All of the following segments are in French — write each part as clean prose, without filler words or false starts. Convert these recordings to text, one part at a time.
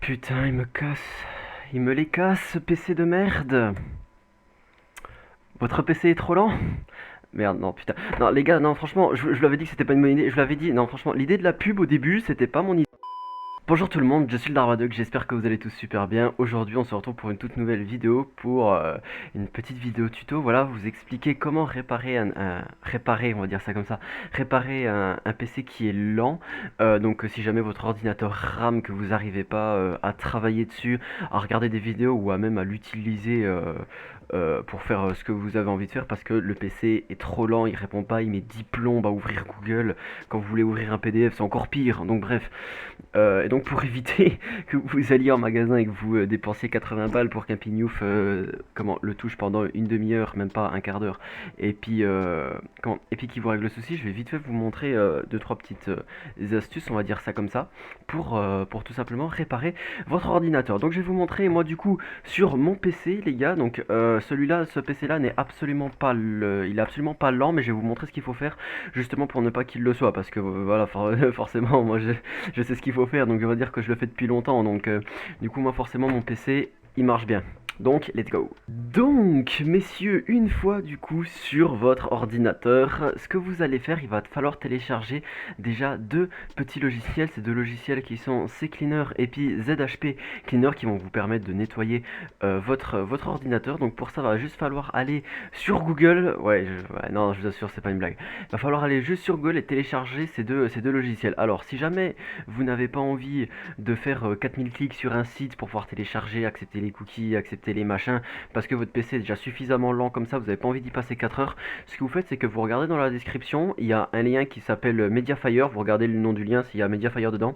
Putain, il me casse. Il me les casse, ce PC de merde. Votre PC est trop lent? Merde, non, putain. Non, les gars, non, franchement, je vous l'avais dit que c'était pas une bonne idée. Je vous l'avais dit, non, franchement, l'idée de la pub au début, c'était pas mon idée. Bonjour tout le monde, je suis le Darvadoc, j'espère que vous allez tous super bien. Aujourd'hui, on se retrouve pour une toute nouvelle vidéo, pour une petite vidéo tuto. Voilà, vous expliquer comment réparer réparer, on va dire ça comme ça, réparer un PC qui est lent. Donc, si jamais votre ordinateur rame, que vous n'arrivez pas à travailler dessus, à regarder des vidéos ou à même à l'utiliser pour faire ce que vous avez envie de faire, parce que le PC est trop lent, il répond pas, il met 10 plombes à ouvrir Google. Quand vous voulez ouvrir un PDF, c'est encore pire. Donc, bref. Et donc pour éviter que vous alliez en magasin et que vous dépensiez 80 balles pour qu'un pignouf le touche pendant une demi-heure, même pas un quart d'heure, et puis qu'il vous règle le souci, je vais vite fait vous montrer deux trois petites astuces, on va dire ça comme ça, pour tout simplement réparer votre ordinateur. Donc je vais vous montrer moi du coup sur mon PC les gars. Donc ce PC là n'est absolument pas il est absolument pas lent, mais je vais vous montrer ce qu'il faut faire justement pour ne pas qu'il le soit, parce que voilà forcément moi je sais ce qu'il faut faire, donc je vais dire que je le fais depuis longtemps, donc du coup moi forcément mon PC il marche bien. Donc, let's go. Donc, messieurs, une fois du coup sur votre ordinateur, ce que vous allez faire, il va falloir télécharger déjà deux petits logiciels. Ces deux logiciels qui sont CCleaner et puis ZHP Cleaner, qui vont vous permettre de nettoyer votre ordinateur. Donc pour ça, il va juste falloir aller sur Google. Non, je vous assure, c'est pas une blague. Il va falloir aller juste sur Google et télécharger ces deux logiciels. Alors, si jamais vous n'avez pas envie de faire 4000 clics sur un site pour pouvoir télécharger, accepter les cookies, accepter les machins, parce que votre PC est déjà suffisamment lent comme ça, vous n'avez pas envie d'y passer 4 heures, ce que vous faites, c'est que vous regardez dans la description, il y a un lien qui s'appelle Mediafire, vous regardez le nom du lien s'il y a Mediafire dedans,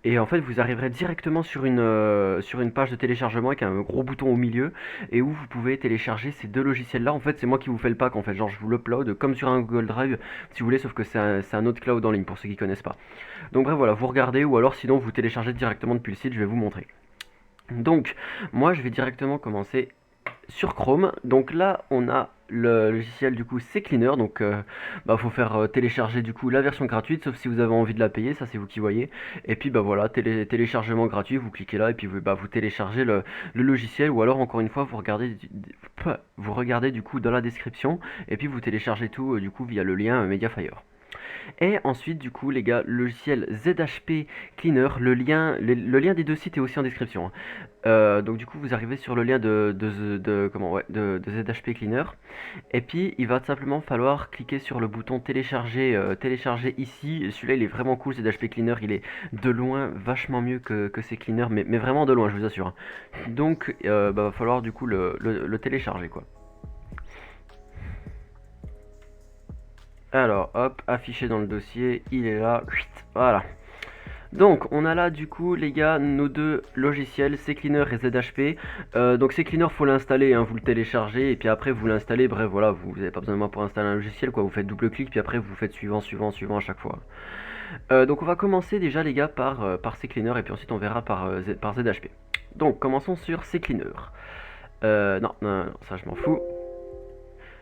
et en fait vous arriverez directement sur une page de téléchargement avec un gros bouton au milieu, et où vous pouvez télécharger ces deux logiciels là. En fait c'est moi qui vous fais le pack, en fait, genre je vous l'upload comme sur un Google Drive si vous voulez, sauf que c'est un autre cloud en ligne pour ceux qui connaissent pas. Donc bref, voilà, vous regardez, ou alors sinon vous téléchargez directement depuis le site, je vais vous montrer. Donc moi je vais directement commencer sur Chrome. Donc là on a le logiciel du coup CCleaner, donc faut faire télécharger du coup la version gratuite, sauf si vous avez envie de la payer, ça c'est vous qui voyez. Et puis voilà, téléchargement gratuit, vous cliquez là et puis vous téléchargez le logiciel, ou alors encore une fois vous regardez du coup dans la description et puis vous téléchargez tout du coup via le lien Mediafire. Et ensuite, du coup, les gars, le logiciel ZHP Cleaner, le lien des deux sites est aussi en description, hein. Donc du coup, vous arrivez sur le lien de ZHP Cleaner, et puis il va tout simplement falloir cliquer sur le bouton télécharger ici. Celui-là, il est vraiment cool, ZHP Cleaner, il est de loin vachement mieux que ces cleaners, mais vraiment de loin, je vous assure, hein. Donc, va falloir du coup le télécharger, quoi. Alors, hop, affiché dans le dossier, il est là, voilà. Donc, on a là du coup, les gars, nos deux logiciels, CCleaner et ZHP. Donc, CCleaner, faut l'installer, hein, vous le téléchargez, et puis après, vous l'installez. Bref, voilà, vous n'avez pas besoin de moi pour installer un logiciel, quoi. Vous faites double-clic, puis après, vous faites suivant, suivant, suivant à chaque fois. Donc, on va commencer déjà, les gars, par CCleaner, et puis ensuite, on verra par ZHP. Donc, commençons sur CCleaner. Non, ça, je m'en fous.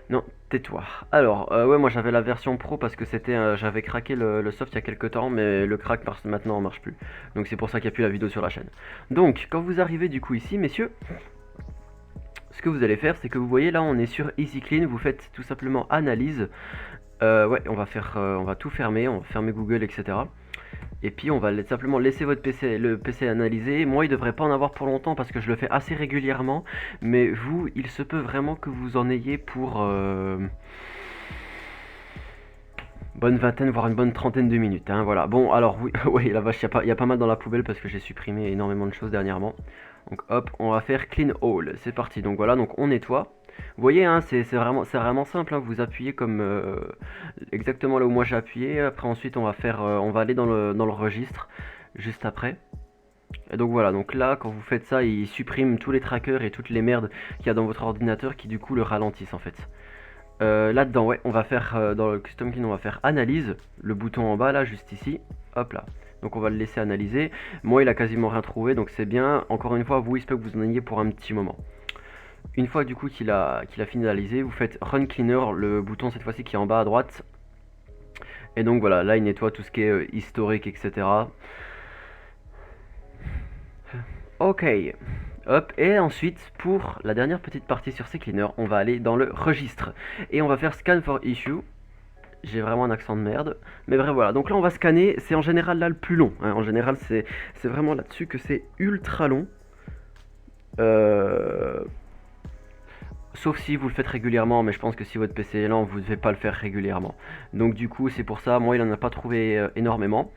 Non, tais-toi. Alors, ouais, moi j'avais la version pro parce que j'avais craqué le soft il y a quelques temps, mais le crack maintenant marche plus. Donc c'est pour ça qu'il n'y a plus la vidéo sur la chaîne. Donc, quand vous arrivez du coup ici, messieurs, ce que vous allez faire, c'est que vous voyez là, on est sur Easy Clean. Vous faites tout simplement analyse. Ouais, on va tout fermer, on va fermer Google, etc. Et puis on va simplement laisser le PC analyser. Moi, il devrait pas en avoir pour longtemps parce que je le fais assez régulièrement. Mais vous, il se peut vraiment que vous en ayez pour bonne vingtaine, voire une bonne trentaine de minutes, hein, voilà. Bon, alors oui, oui, la vache, il y a pas mal dans la poubelle parce que j'ai supprimé énormément de choses dernièrement. Donc hop, on va faire clean all. C'est parti. Donc voilà, donc on nettoie. Vous voyez, hein, c'est vraiment simple, hein. Vous appuyez comme exactement là où moi j'ai appuyé. Après, ensuite, on va aller dans le registre juste après. Et donc voilà, donc là, quand vous faites ça, il supprime tous les trackers et toutes les merdes qu'il y a dans votre ordinateur qui du coup le ralentissent en fait. Là-dedans, ouais, on va faire dans le custom clean, on va faire analyse, le bouton en bas là, juste ici, hop là. Donc on va le laisser analyser. Moi, il a quasiment rien trouvé, donc c'est bien. Encore une fois, vous, il se peut que vous en ayez pour un petit moment. Une fois du coup qu'il a fini d'analyser, vous faites Run Cleaner, le bouton cette fois-ci qui est en bas à droite. Et donc voilà, là il nettoie tout ce qui est historique, etc. Ok. Hop, et ensuite, pour la dernière petite partie sur ces cleaners, on va aller dans le registre. Et on va faire scan for issue. J'ai vraiment un accent de merde. Mais bref, voilà. Donc là, on va scanner. C'est en général là le plus long, hein. En général, c'est vraiment là-dessus que c'est ultra long. Euh, Sauf si vous le faites régulièrement, mais je pense que si votre PC est lent, vous ne devez pas le faire régulièrement. Donc du coup, c'est pour ça, moi il en a pas trouvé énormément.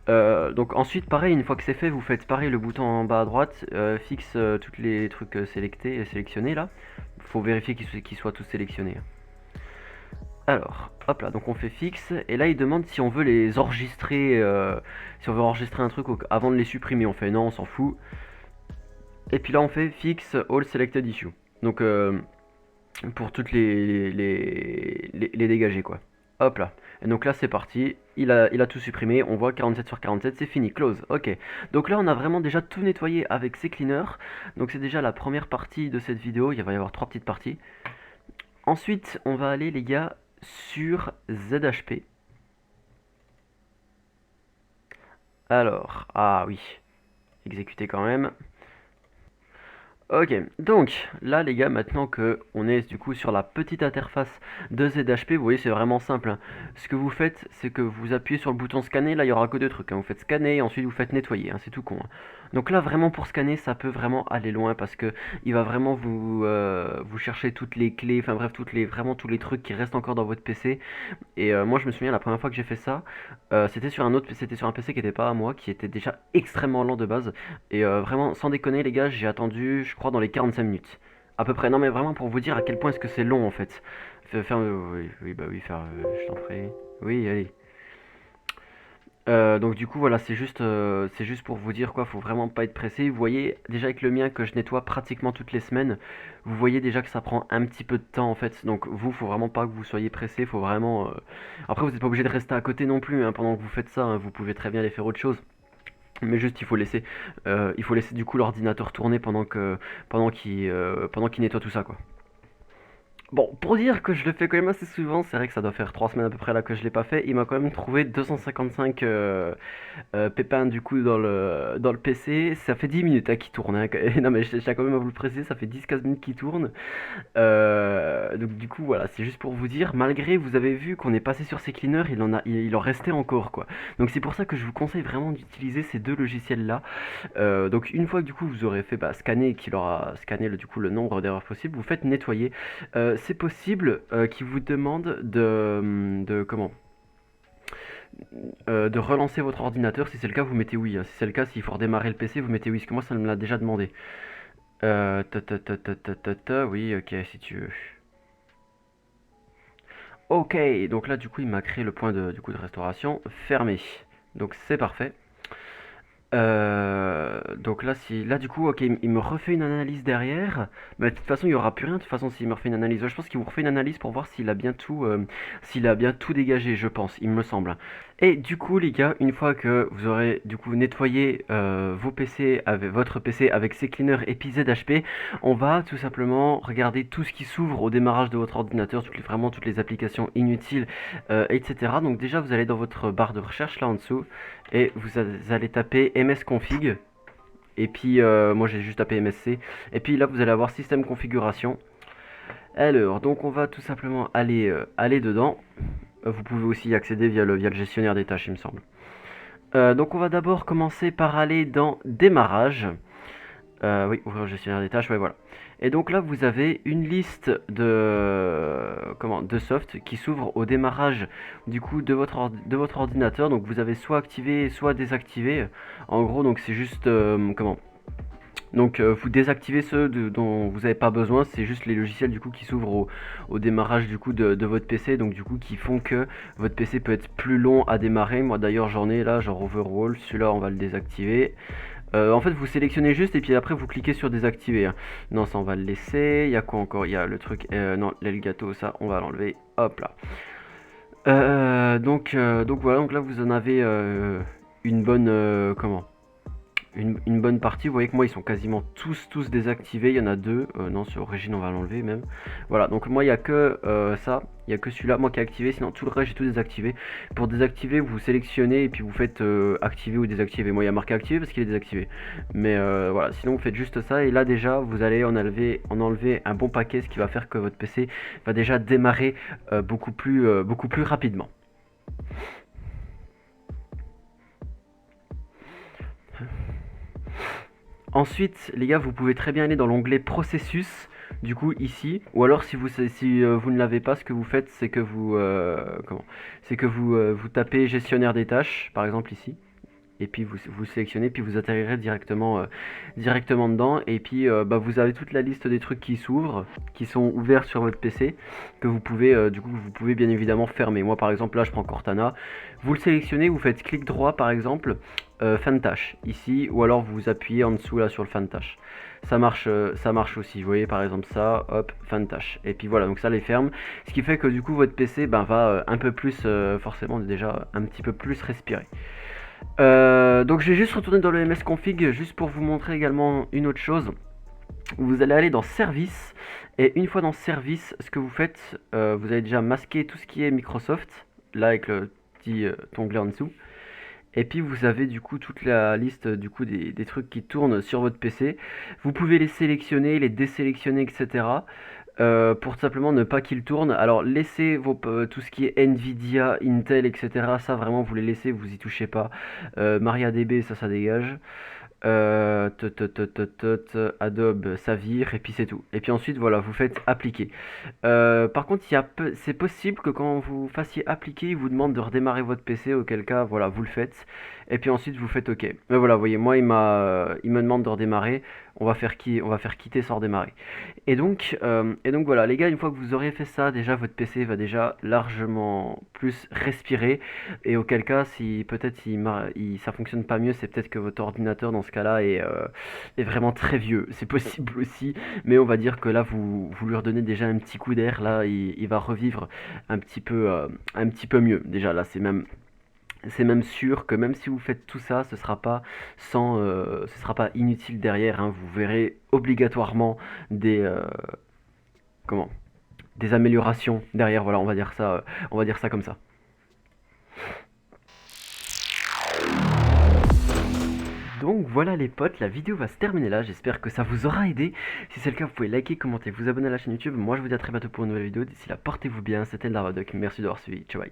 Donc ensuite, pareil, une fois que c'est fait, vous faites pareil le bouton en bas à droite, fixe tous les trucs sélectionnés là. Il faut vérifier qu'ils soient tous sélectionnés. Alors, hop là, donc on fait fixe, et là il demande si on veut les enregistrer, si on veut enregistrer un truc avant de les supprimer. On fait non, on s'en fout. Et puis là on fait fixe all selected issue. Donc pour toutes les dégager quoi. Hop là. Et donc là c'est parti, il a tout supprimé, on voit 47 sur 47, c'est fini, close, ok. Donc là on a vraiment déjà tout nettoyé avec ces cleaners, donc c'est déjà la première partie de cette vidéo, il va y avoir 3 petites parties. Ensuite on va aller les gars sur ZHP. Alors, ah oui, exécuter quand même. Ok, donc là les gars, maintenant que on est du coup sur la petite interface de ZHP, vous voyez c'est vraiment simple, hein. Ce que vous faites, c'est que vous appuyez sur le bouton scanner, là il y aura que deux trucs, hein. Vous faites scanner et ensuite vous faites nettoyer, hein. C'est tout con, hein. Donc là vraiment pour scanner, ça peut vraiment aller loin parce que il va vraiment vous chercher toutes les clés, enfin bref, vraiment tous les trucs qui restent encore dans votre PC. Et moi je me souviens la première fois que j'ai fait ça, c'était sur un PC qui était pas à moi, qui était déjà extrêmement lent de base. Et vraiment, sans déconner les gars, j'ai attendu, je crois, dans les 45 minutes. À peu près. Non mais vraiment pour vous dire à quel point est-ce que c'est long en fait. Oui, oui, bah oui, je t'en prie. Oui, allez. Donc du coup voilà c'est juste pour vous dire quoi, faut vraiment pas être pressé. Vous voyez déjà avec le mien que je nettoie pratiquement toutes les semaines, vous voyez déjà que ça prend un petit peu de temps en fait. Donc vous faut vraiment pas que vous soyez pressé, faut vraiment. Après vous n'êtes pas obligé de rester à côté non plus, hein, pendant que vous faites ça, hein. Vous pouvez très bien aller faire autre chose. Mais juste il faut laisser du coup l'ordinateur tourner pendant qu'il nettoie tout ça quoi. Bon, pour dire que je le fais quand même assez souvent, c'est vrai que ça doit faire 3 semaines à peu près là que je l'ai pas fait. Il m'a quand même trouvé 255 pépins du coup dans le PC. Ça fait 10 minutes hein, qu'il tourne, hein. Non mais je tiens quand même à vous le préciser, ça fait 10-15 minutes qu'il tourne. Donc du coup voilà, c'est juste pour vous dire, malgré vous avez vu qu'on est passé sur ces cleaners, il en restait encore quoi. Donc c'est pour ça que je vous conseille vraiment d'utiliser ces deux logiciels là. Donc une fois que du coup vous aurez fait scanner, qu'il aura scanné du coup le nombre d'erreurs possibles, vous faites nettoyer. C'est possible qu'il vous demande de relancer votre ordinateur. Si c'est le cas, vous mettez oui, hein. Si c'est le cas, s'il faut redémarrer le PC, vous mettez oui. Parce que moi, ça me l'a déjà demandé. Oui, ok, si tu veux. Ok, donc là, du coup, il m'a créé le point de restauration fermé. Donc c'est parfait. Donc là, là du coup, ok, il me refait une analyse derrière. Mais de toute façon, il n'y aura plus rien. De toute façon, s'il me refait une analyse, je pense qu'il vous refait une analyse pour voir s'il a bien tout dégagé, je pense, il me semble. Et du coup, les gars, une fois que vous aurez du coup nettoyé vos PC avec votre PC avec ces cleaners et puis ZHP, on va tout simplement regarder tout ce qui s'ouvre au démarrage de votre ordinateur, vraiment toutes les applications inutiles, etc. Donc déjà, vous allez dans votre barre de recherche là en dessous et vous allez taper msconfig. Et puis moi j'ai juste tapé msc. Et puis là vous allez avoir système configuration. Alors donc on va tout simplement aller dedans. Vous pouvez aussi y accéder via le gestionnaire des tâches il me semble. Donc on va d'abord commencer par aller dans démarrage. Oui, ouvrir le gestionnaire des tâches, ouais, voilà. Et donc là, vous avez une liste de soft qui s'ouvre au démarrage du coup de votre ordinateur. Donc vous avez soit activé, soit désactivé. En gros, donc c'est juste donc vous désactivez ceux dont vous n'avez pas besoin, c'est juste les logiciels du coup qui s'ouvrent au démarrage du coup de votre PC, donc du coup qui font que votre PC peut être plus long à démarrer. Moi d'ailleurs j'en ai là, genre Overall, celui-là on va le désactiver. En fait, vous sélectionnez juste et puis après vous cliquez sur désactiver, hein. Non, ça on va le laisser. Il y a quoi encore? Il y a le truc, non, l'Elgato, ça on va l'enlever. Hop là. Donc voilà, donc là vous en avez une bonne une bonne partie. Vous voyez que moi ils sont quasiment tous désactivés. Il y en a deux. Non, sur origine on va l'enlever même. Voilà, donc moi il n'y a que ça. Il n'y a que celui-là moi qui est activé. Sinon tout le reste j'ai tout désactivé. Pour désactiver, vous sélectionnez et puis vous faites activer ou désactiver. Moi il y a marqué activer parce qu'il est désactivé. Mais voilà, sinon vous faites juste ça. Et là déjà vous allez en enlever un bon paquet. Ce qui va faire que votre PC va déjà démarrer beaucoup plus rapidement. Ensuite, les gars, vous pouvez très bien aller dans l'onglet processus, du coup ici, ou alors si vous ne l'avez pas, ce que vous faites, c'est que vous tapez gestionnaire des tâches, par exemple ici, et puis vous sélectionnez, puis vous atterrirez directement dedans, et puis bah, vous avez toute la liste des trucs qui s'ouvrent, qui sont ouverts sur votre PC, que vous pouvez vous pouvez bien évidemment fermer. Moi par exemple là je prends Cortana, vous le sélectionnez, vous faites clic droit par exemple, fin de tâche ici, ou alors vous appuyez en dessous là sur le fin de tâche. Ça marche aussi, vous voyez par exemple ça, hop, fin de tâche. Et puis voilà, donc ça les ferme, ce qui fait que du coup votre PC ben, va un peu plus, forcément déjà un petit peu plus respirer. Donc je vais juste retourner dans le MS config juste pour vous montrer également une autre chose. Vous allez aller dans service et une fois dans service, ce que vous faites, vous allez déjà masquer tout ce qui est Microsoft, là avec le petit onglet en dessous. Et puis vous avez du coup toute la liste du coup des trucs qui tournent sur votre PC. Vous pouvez les sélectionner, les désélectionner, etc. Pour simplement ne pas qu'ils tournent. Alors laissez tout ce qui est Nvidia, Intel, etc. Ça vraiment vous les laissez, vous y touchez pas. MariaDB, ça dégage. Adobe, ça vire et puis c'est tout. Et puis ensuite voilà, vous faites appliquer. Par contre, c'est possible que quand vous fassiez appliquer, il vous demande de redémarrer votre PC, auquel cas voilà, vous le faites. Et puis ensuite vous faites OK. Mais voilà, vous voyez, moi il me demande de redémarrer. On va faire quitter sans redémarrer. Et donc voilà, les gars, une fois que vous aurez fait ça, déjà votre PC va déjà largement plus respirer. Et auquel cas, si peut-être ça fonctionne pas mieux, c'est peut-être que votre ordinateur dans ce cas-là est vraiment très vieux. C'est possible aussi, mais on va dire que là, vous lui redonnez déjà un petit coup d'air. Là, il va revivre un petit peu mieux. Déjà, là, c'est même sûr que même si vous faites tout ça, ce sera pas inutile derrière, hein. Vous verrez obligatoirement comment, des améliorations derrière. Voilà, on va dire ça comme ça. Donc voilà les potes, la vidéo va se terminer là, j'espère que ça vous aura aidé. Si c'est le cas, vous pouvez liker, commenter, vous abonner à la chaîne YouTube. Moi je vous dis à très bientôt pour une nouvelle vidéo. D'ici là, portez-vous bien, c'était le Darvadoc, merci d'avoir suivi, ciao bye.